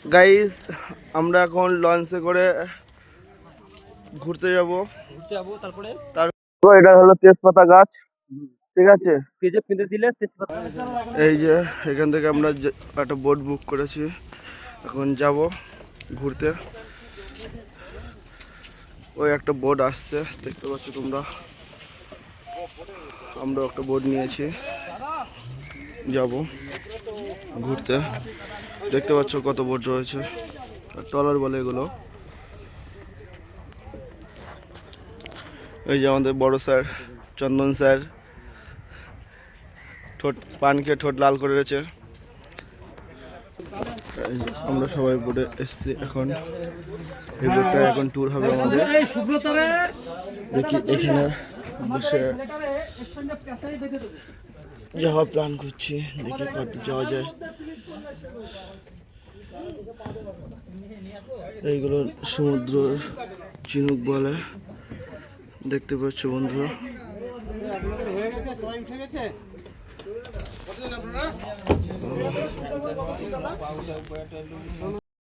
Guys আমরা এখন লঞ্চে করে ঘুরতে যাব। তারপরে এটা হলো তেজপাতা গাছ, ঠিক আছে। এই যে এখান থেকে আমরা একটা বোট বুক করেছি, এখন যাব ঘুরতে। ওই একটা বোট আসছে, দেখতে পাচ্ছ তোমরা। আমরা একটা বোট নিয়েছি, যাব ঘুরতে। দেখতে পাচ্ছ কত বোট রয়েছে, ট্রলার বলে এগুলো। এই যে আমাদের বড় স্যার চন্দন স্যার পান খেয়ে ঠোঁট লাল করে রয়েছে। আমরা সবাই বোটে এসছি, এখন এই বোটটা এখন ট্যুর হবে আমাদের। দেখি এখানে বসে যাওয়া প্ল্যান করছি, দেখি কত যাওয়া যায়। এইগুলো সমুদ্র চিনুক বলে, দেখতে পাচ্ছ বন্ধুরা।